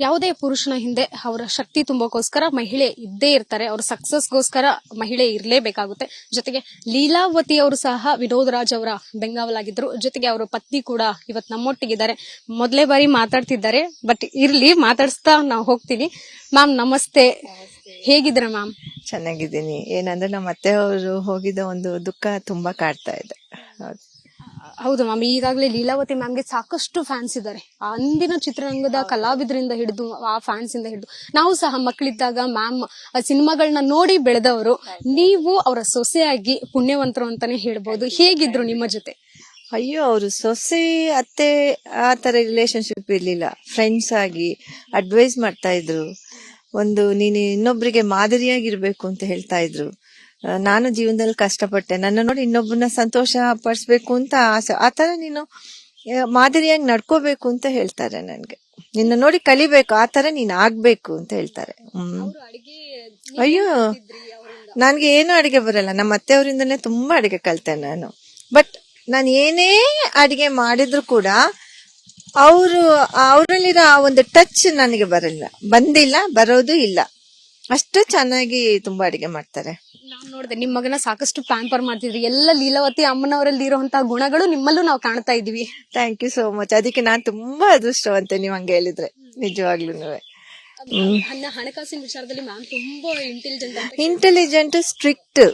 ಯಾವುದೇ ಪುರುಷನ ಹಿಂದೆ ಅವರ ಶಕ್ತಿ ತುಂಬೋಕೋಸ್ಕರ ಮಹಿಳೆ ಇದ್ದೇ ಇರ್ತಾರೆ. ಅವ್ರ ಸಕ್ಸಸ್ಗೋಸ್ಕರ ಮಹಿಳೆ ಇರಲೇಬೇಕಾಗುತ್ತೆ. ಜೊತೆಗೆ ಲೀಲಾವತಿ ಅವರು ಸಹ ವಿನೋದ್ ರಾಜ್ ಅವರ ಬೆಂಗಾವಲಾಗಿದ್ರು. ಜೊತೆಗೆ ಅವರ ಪತ್ನಿ ಕೂಡ ಇವತ್ತು ನಮ್ಮೊಟ್ಟಿಗಿದ್ದಾರೆ. ಮೊದಲೇ ಬಾರಿ ಮಾತಾಡ್ತಿದ್ದಾರೆ, ಬಟ್ ಇರ್ಲಿ, ಮಾತಾಡಿಸ್ತಾ ನಾವು ಹೋಗ್ತೀನಿ. ಮ್ಯಾಮ್ ನಮಸ್ತೆ, ಹೇಗಿದ್ರ ಮ್ಯಾಮ್? ಚೆನ್ನಾಗಿದ್ದೀನಿ. ಏನಂದ್ರೆ ನಮ್ಮ ಅತ್ತೆ ಅವರು ಹೋಗಿದ್ದ ಒಂದು ದುಃಖ ತುಂಬಾ ಕಾಡ್ತಾ ಇದೆ. ಹೌದು ಮ್ಯಾಮ್, ಈಗಾಗಲೇ ಲೀಲಾವತಿ ಮ್ಯಾಮ್ಗೆ ಸಾಕಷ್ಟು ಫ್ಯಾನ್ಸ್ ಇದ್ದಾರೆ. ಅಂದಿನ ಚಿತ್ರರಂಗದ ಕಲಾವಿದರಿಂದ ಹಿಡಿದು ಆ ಫ್ಯಾನ್ಸ್ ಇಂದ ಹಿಡಿದು ನಾವು ಸಹ ಮಕ್ಕಳಿದ್ದಾಗ ಮ್ಯಾಮ್ ಸಿನಿಮಾಗಳನ್ನ ನೋಡಿ ಬೆಳೆದವರು. ನೀವು ಅವರ ಸೊಸೆಯಾಗಿ ಪುಣ್ಯವಂತರು ಅಂತಾನೆ ಹೇಳ್ಬೋದು. ಹೇಗಿದ್ರು ನಿಮ್ಮ ಜೊತೆ? ಅಯ್ಯೋ, ಅವರು ಸೊಸೆ ಅತ್ತೆ ಆ ತರ ರಿಲೇಶನ್ಶಿಪ್ ಇರ್ಲಿಲ್ಲ. ಫ್ರೆಂಡ್ಸ್ ಆಗಿ ಅಡ್ವೈಸ್ ಮಾಡ್ತಾ ಇದ್ರು. ನೀನು ಇನ್ನೊಬ್ರಿಗೆ ಮಾದರಿಯಾಗಿರ್ಬೇಕು ಅಂತ ಹೇಳ್ತಾ ಇದ್ರು. ನಾನು ಜೀವನದಲ್ಲಿ ಕಷ್ಟಪಟ್ಟೆ, ನನ್ನ ನೋಡಿ ಇನ್ನೊಬ್ಬನ ಸಂತೋಷ ಪಡಿಸ್ಬೇಕು ಅಂತ ಆಸೆ. ಆತರ ನೀನು ಮಾದರಿಯಾಗಿ ನಡ್ಕೋಬೇಕು ಅಂತ ಹೇಳ್ತಾರೆ. ನನ್ಗೆ ನಿನ್ನ ನೋಡಿ ಕಲಿಬೇಕು, ಆತರ ನೀನ್ ಆಗ್ಬೇಕು ಅಂತ ಹೇಳ್ತಾರೆ. ಅಯ್ಯೋ, ನನ್ಗೆ ಏನು ಅಡಿಗೆ ಬರಲ್ಲ. ನಮ್ಮ ಅತ್ತೆಯವರಿಂದನೇ ತುಂಬಾ ಅಡಿಗೆ ಕಲ್ತೆ ನಾನು. ಬಟ್ ನಾನು ಏನೇ ಅಡಿಗೆ ಮಾಡಿದ್ರು ಕೂಡ ಅವರಲ್ಲಿರೋ ಆ ಒಂದು ಟಚ್ ನನಗೆ ಬಂದಿಲ್ಲ, ಬರೋದು ಇಲ್ಲ. ಅಷ್ಟು ಚೆನ್ನಾಗಿ ತುಂಬಾ ಅಡಿಗೆ ಮಾಡ್ತಾರೆ. ನಾನ್ ನೋಡಿದೆ ನಿಮ್ ಮಗನ ಸಾಕಷ್ಟು ಪ್ಯಾಂಪರ್ ಮಾಡ್ತಿದ್ರಿ. ಎಲ್ಲ ಲೀಲಾವತಿ ಅಮ್ಮನವರಲ್ಲಿ ಇರುವಂತಹ ಗುಣಗಳು ನಿಮ್ಮಲ್ಲೂ ನಾವು ಕಾಣ್ತಾ ಇದೀವಿ. Thank you so much. ಅದಕ್ಕೆ ನಾನ್ ತುಂಬಾ ಅದೃಷ್ಟವಂತೆ, ನೀವ್ ಹಂಗೆ ಹೇಳಿದ್ರೆ. ನಿಜವಾಗ್ಲೂ ಹಣಕಾಸಿನ ವಿಚಾರದಲ್ಲಿ ಮ್ಯಾಮ್ ತುಂಬಾ ಇಂಟೆಲಿಜೆಂಟ್, ಸ್ಟ್ರಿಕ್ಟ್,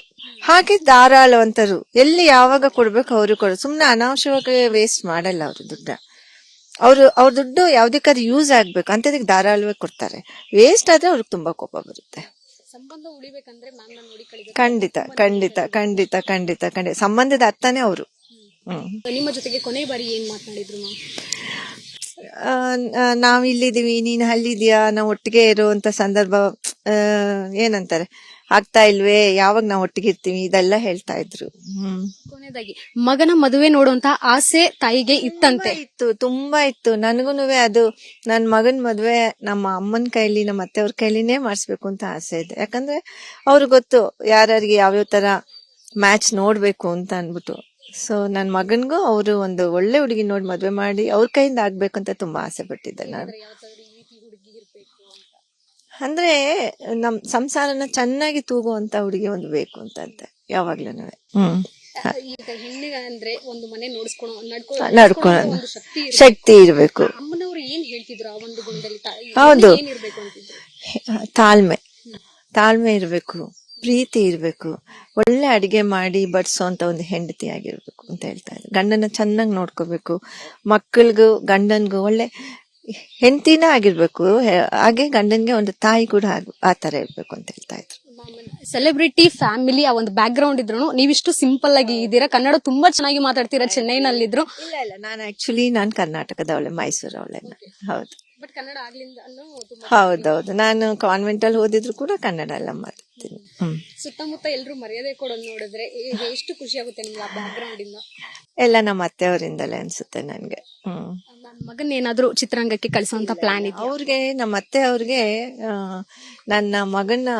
ಹಾಗೆ ಧಾರಾಳವಂತರು. ಎಲ್ಲಿ ಯಾವಾಗ ಕೊಡ್ಬೇಕು ಅವ್ರಿಗೆ ಕೊಡು. ಸುಮ್ನೆ ಅನಾವಶ್ಯವಾಗಿ ವೇಸ್ಟ್ ಮಾಡಲ್ಲ ಅವರು ದುಡ್ಡ. ಅವ್ರ ದುಡ್ಡು ಯಾವ್ದಕ್ಕಾದ್ರೂ ಯೂಸ್ ಆಗ್ಬೇಕು ಅಂತದಕ್ಕೆ ಧಾರಾಳವಾಗಿ ಕೊಡ್ತಾರೆ. ವೇಸ್ಟ್ ಆದ್ರೆ ಅವ್ರಿಗೆ ತುಂಬಾ ಕೋಪ ಬರುತ್ತೆ. ಸಂಬಂಧ ಉಳಿಬೇಕಂದ್ರೆ ಖಂಡಿತ ಖಂಡಿತ ಖಂಡಿತ ಖಂಡಿತ ಖಂಡಿತ ಸಂಬಂಧದ ಅರ್ಥನೇ ಅವರು. ನಿಮ್ಮ ಜೊತೆಗೆ ಕೊನೆ ಬಾರಿ ಏನ್ ಮಾತನಾಡಿದ್ರು ಮ್ಯಾಮ್? ನಾವ್ ಇಲ್ಲಿದೀವಿ, ನೀನ್ ಅಲ್ಲಿದ್ಯಾ, ನಾವ್ ಒಟ್ಟಿಗೆ ಇರುವಂತ ಸಂದರ್ಭ ಏನಂತಾರೆ ಆಗ್ತಾ ಇಲ್ವೇ, ಯಾವಾಗ ನಾವ್ ಒಟ್ಟಿಗೆ ಇರ್ತೀವಿ, ಇದೆಲ್ಲ ಹೇಳ್ತಾ ಇದ್ರು. ಕೊನೆಯದಾಗಿ ಮಗನ ಮದುವೆ ನೋಡುವಂತ ಆಸೆ ತಾಯಿಗೆ ಇತ್ತಂತೆ? ತುಂಬಾ ಇತ್ತು. ನನಗೂನುವೆ ಅದು ನನ್ ಮಗನ್ ಮದ್ವೆ ನಮ್ಮ ಅಮ್ಮನ ಕೈಲಿ, ನಮ್ಮ ಅತ್ತೆಯವ್ರ ಕೈಲಿನೇ ಮಾಡಿಸ್ಬೇಕು ಅಂತ ಆಸೆ ಇದೆ. ಯಾಕಂದ್ರೆ ಅವ್ರಿಗೆ ಗೊತ್ತು ಯಾರ್ಯಾರಿಗೆ ಯಾವ್ಯಾವ ತರ ಮ್ಯಾಚ್ ನೋಡ್ಬೇಕು ಅಂತ ಅನ್ಬಿಟ್ಟು. ಸೊ ನನ್ ಮಗನ್ಗೂ ಅವರು ಒಂದು ಒಳ್ಳೆ ಹುಡುಗಿ ನೋಡಿ ಮದ್ವೆ ಮಾಡಿ ಅವ್ರ ಕೈಯಿಂದ ಆಗ್ಬೇಕಂತ ತುಂಬಾ ಆಸೆ ಪಟ್ಟಿದ್ದೆ ನಾನು. ಅಂದ್ರೆ ನಮ್ ಸಂಸಾರನ ಚೆನ್ನಾಗಿ ತೂಗುವಂತ ಹುಡುಗಿ ಒಂದು ಬೇಕು ಅಂತಂತೆ ಯಾವಾಗ್ಲೂ. ಈಗ ಹೆಣ್ಣಿಗೆ ಅಂದ್ರೆ ಒಂದು ಮನೆ ನಡ್ಕೊಳ್ಳೋ ಶಕ್ತಿ ಇರ್ಬೇಕು. ಅಮ್ಮನವ್ರು ಏನ್ ಹೇಳ್ತಿದ್ರು ಆ ಒಂದು ಗುಣದಲ್ಲಿ? ಹೌದು, ತಾಳ್ಮೆ ಇರ್ಬೇಕು, ಪ್ರೀತಿ ಇರ್ಬೇಕು, ಒಳ್ಳೆ ಅಡಿಗೆ ಮಾಡಿ ಬಡ್ಸೋಂತ ಒಂದು ಹೆಂಡತಿ ಆಗಿರ್ಬೇಕು ಅಂತ ಹೇಳ್ತಾ ಇದ್ರು. ಗಂಡನ ಚೆನ್ನಾಗಿ ನೋಡ್ಕೋಬೇಕು, ಮಕ್ಕಳಿಗೂ ಗಂಡನ್ಗೂ ಒಳ್ಳೆ ಹೆಂಡತಿನ ಆಗಿರ್ಬೇಕು, ಹಾಗೆ ಗಂಡನ್ಗೆ ಒಂದು ತಾಯಿ ಕೂಡ ಆ ತರ ಇರ್ಬೇಕು ಅಂತ ಹೇಳ್ತಾ ಇದ್ರು. ಸೆಲೆಬ್ರಿಟಿ ಫ್ಯಾಮಿಲಿ ಆ ಒಂದು ಬ್ಯಾಕ್ ಗ್ರೌಂಡ್ ಇದ್ರು ನೀವಿಷ್ಟು ಸಿಂಪಲ್ ಆಗಿ ಇದ್ದೀರಾ. ಕನ್ನಡ ತುಂಬಾ ಚೆನ್ನಾಗಿ ಮಾತಾಡ್ತೀರಾ. ಚೆನ್ನೈನಲ್ಲಿದ್ರು? ಇಲ್ಲ, ನಾನು ಕರ್ನಾಟಕದವಳೆ, ಮೈಸೂರವಳೆ. ಹೌದು, ಬಟ್ ಕನ್ನಡ ಹೌದೌದು. ನಾನು ಕಾನ್ವೆಂಟ್ ಅಲ್ಲಿ ಓದಿದ್ರು ಕೂಡ ಕನ್ನಡ ಎಲ್ಲ ಮಾತಾಡ್ತೀನಿ. ಸುತ್ತಮುತ್ತ ಎಲ್ರು ಮರ್ಯಾದೆ ಕೊಡೋದು ನೋಡಿದ್ರೆ ಎಷ್ಟು ಖುಷಿ ಆಗುತ್ತೆ ನಿಮ್ಗೆ ಆ ಬ್ಯಾಕ್ ಗ್ರೌಂಡ್ ಇಂದ? ಎಲ್ಲ ನಮ್ಮ ಅತ್ತೆಯವರಿಂದಲೇ ಅನ್ಸುತ್ತೆ ನನ್ಗೆ. ಮಗನ್ ಏನಾದ್ರು ಚಿತ್ರರಂಗಕ್ಕೆ ಕಳಿಸುವಂತ ಪ್ಲಾನ್ ಇದೆ ಅವ್ರಿಗೆ? ನಮ್ಮ ಅತ್ತೆ ಅವ್ರಿಗೆ ನನ್ನ ಮಗನ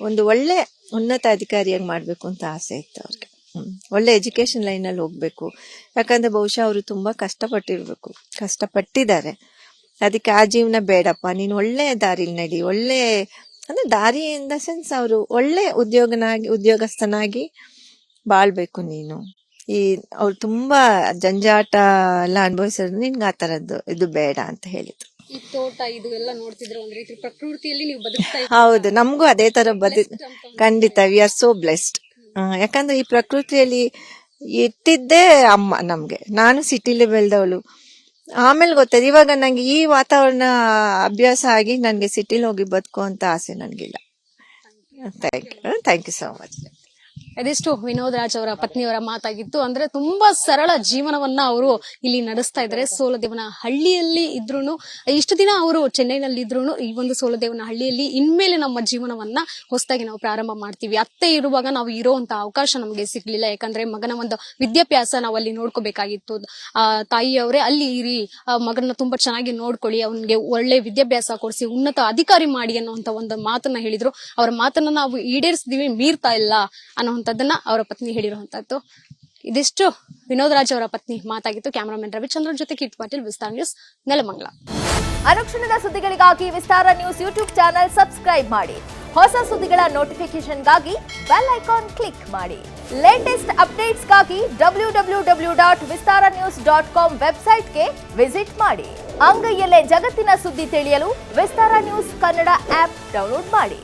ಒಂದು ಒಳ್ಳೆ ಉನ್ನತ ಅಧಿಕಾರಿಯಾಗಿ ಮಾಡ್ಬೇಕು ಅಂತ ಆಸೆ ಇತ್ತು ಅವ್ರಿಗೆ. ಒಳ್ಳೆ ಎಜುಕೇಶನ್ ಲೈನ್ ಅಲ್ಲಿ ಹೋಗ್ಬೇಕು. ಯಾಕಂದ್ರೆ ಬಹುಶಃ ಅವರು ತುಂಬಾ ಕಷ್ಟಪಟ್ಟಿದ್ದಾರೆ. ಅದಕ್ಕೆ ಆ ಜೀವನ ಬೇಡಪ್ಪ, ನೀನು ಒಳ್ಳೆ ದಾರಿಲಿ ನಡಿ, ಒಳ್ಳೆ ಅಂದ್ರೆ ದಾರಿ ಇನ್ ದ ಸೆನ್ಸ್ ಅವರು ಒಳ್ಳೆ ಉದ್ಯೋಗಸ್ಥನಾಗಿ ಬಾಳ್ಬೇಕು ನೀನು. ಅವ್ರು ತುಂಬಾ ಜಂಜಾಟ ಎಲ್ಲ ಅನುಭವಿಸೋದು, ನಿನ್ಗೆ ಆ ತರದ್ದು ಇದು ಬೇಡ ಅಂತ ಹೇಳಿದ್ರು. ಈ ತೋಟ ಇದು ಎಲ್ಲ ನೋಡ್ತಿದ್ರೆ ಒಂದ್ ರೀತಿ ಪ್ರಕೃತಿಯಲ್ಲಿ ನೀವು ಬದುಕ್ತಾ ಹೌದು, ನಮಗೂ ಅದೇ ತರ ಖಂಡಿತ. We are so blessed. ಯಾಕಂದ್ರೆ ಈ ಪ್ರಕೃತಿಯಲ್ಲಿ ಇಟ್ಟಿದ್ದೇ ಅಮ್ಮ ನಮ್ಗೆ. ನಾನು ಸಿಟಿಲಿ ಬೆಳೆದವಳು. ಆಮೇಲೆ ಗೊತ್ತಾಯ್ತು, ಇವಾಗ ನಂಗೆ ಈ ವಾತಾವರಣ ಅಭ್ಯಾಸ ಆಗಿ ನನ್ಗೆ ಸಿಟಿಲಿ ಹೋಗಿ ಬದುಕೋ ಅಂತ ಆಸೆ ನನ್ಗಿಲ್ಲ. Thank you so much. ಅದೆಷ್ಟು ವಿನೋದ್ ರಾಜ್ ಅವರ ಪತ್ನಿಯವರ ಮಾತಾಗಿತ್ತು. ಅಂದ್ರೆ ತುಂಬಾ ಸರಳ ಜೀವನವನ್ನ ಅವರು ಇಲ್ಲಿ ನಡೆಸ್ತಾ ಇದ್ದಾರೆ. ಸೋಲದೇವನ ಹಳ್ಳಿಯಲ್ಲಿ ಇದ್ರೂನು, ಇಷ್ಟು ದಿನ ಅವರು ಚೆನ್ನೈನಲ್ಲಿ ಇದ್ರೂನು, ಈ ಒಂದು ಸೋಲದೇವನ ಹಳ್ಳಿಯಲ್ಲಿ ಇನ್ಮೇಲೆ ನಮ್ಮ ಜೀವನವನ್ನ ಹೊಸದಾಗಿ ನಾವು ಪ್ರಾರಂಭ ಮಾಡ್ತೀವಿ. ಅತ್ತೆ ಇರುವಾಗ ನಾವು ಇರೋಂತ ಅವಕಾಶ ನಮಗೆ ಸಿಗ್ಲಿಲ್ಲ. ಯಾಕಂದ್ರೆ ಮಗನ ಒಂದು ವಿದ್ಯಾಭ್ಯಾಸ ನಾವು ಅಲ್ಲಿ ನೋಡ್ಕೋಬೇಕಾಗಿತ್ತು. ತಾಯಿಯವರೇ ಅಲ್ಲಿ ಇರಿ, ಮಗನ ತುಂಬಾ ಚೆನ್ನಾಗಿ ನೋಡ್ಕೊಳ್ಳಿ, ಅವನಿಗೆ ಒಳ್ಳೆ ವಿದ್ಯಾಭ್ಯಾಸ ಕೊಡಿಸಿ ಉನ್ನತ ಅಧಿಕಾರಿ ಮಾಡಿ ಅನ್ನುವಂತ ಒಂದು ಮಾತನ್ನ ಹೇಳಿದ್ರು. ಅವರ ಮಾತನ್ನ ನಾವು ಈಡೇರಿಸಿದೀವಿ, ಮೀರ್ತಾ ಇಲ್ಲ ಅನ್ನುವಂಥದ್ದನ್ನ ಅವರ ಪತ್ನಿ ಹೇಳಿರುವಂತದ್ದು. ಇದಿಷ್ಟು ವಿನೋದ್ ರಾಜ್ ಅವರ ಪತ್ನಿ ಮಾತಾಗಿತ್ತು. ಕ್ಯಾಮರಾಮನ್ ರವಿಚಂದ್ರನ್ ಜೊತೆ ಕಿಟ್ ಪಾಟೀಲ್, ವಿಸ್ತಾರ ನ್ಯೂಸ್, ನೆಲಮಂಗಲ. ಅನುಕ್ಷಣದ ಸುದ್ದಿಗಳಿಗಾಗಿ ವಿಸ್ತಾರ ನ್ಯೂಸ್ ಯೂಟ್ಯೂಬ್ ಚಾನೆಲ್ ಸಬ್ಸ್ಕ್ರೈಬ್ ಮಾಡಿ. ಹೊಸ ಸುದ್ದಿಗಳ ನೋಟಿಫಿಕೇಶನ್ಗಾಗಿ ಬೆಲ್ ಐಕಾನ್ ಕ್ಲಿಕ್ ಮಾಡಿ. ಲೇಟೆಸ್ಟ್ ಅಪ್ಡೇಟ್ಸ್ಗಾಗಿ www.vistaranews.com ವೆಬ್ಸೈಟ್ಗೆ ವಿಸಿಟ್ ಮಾಡಿ. ಅಂಗೈಯಲ್ಲೇ ಜಗತ್ತಿನ ಸುದ್ದಿ ತಿಳಿಯಲು ವಿಸ್ತಾರ ನ್ಯೂಸ್ ಕನ್ನಡ ಆಪ್ ಡೌನ್ಲೋಡ್ ಮಾಡಿ.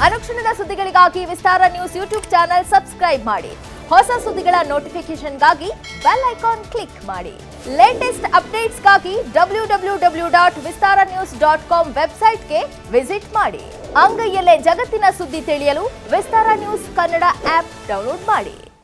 ಅನುಕ್ಷಣದ ಸುದ್ದಿಗಳಿಗಾಗಿ ವಿಸ್ತಾರ ನ್ಯೂಸ್ ಯೂಟ್ಯೂಬ್ ಚಾನೆಲ್ ಸಬ್ಸ್ಕ್ರೈಬ್ ಮಾಡಿ. ಹೊಸ ಸುದ್ದಿಗಳ ನೋಟಿಫಿಕೇಶನ್ಗಾಗಿ ಬೆಲ್ ಐಕಾನ್ ಕ್ಲಿಕ್ ಮಾಡಿ. ಲೇಟೆಸ್ಟ್ ಅಪ್ಡೇಟ್ಸ್ಗಾಗಿ www.vistaranews.com ವೆಬ್ಸೈಟ್ಗೆ ವಿಸಿಟ್ ಮಾಡಿ. ಅಂಗೈಯಲ್ಲೇ ಜಗತ್ತಿನ ಸುದ್ದಿ ತಿಳಿಯಲು ವಿಸ್ತಾರ ನ್ಯೂಸ್ ಕನ್ನಡ ಆಪ್ ಡೌನ್ಲೋಡ್ ಮಾಡಿ.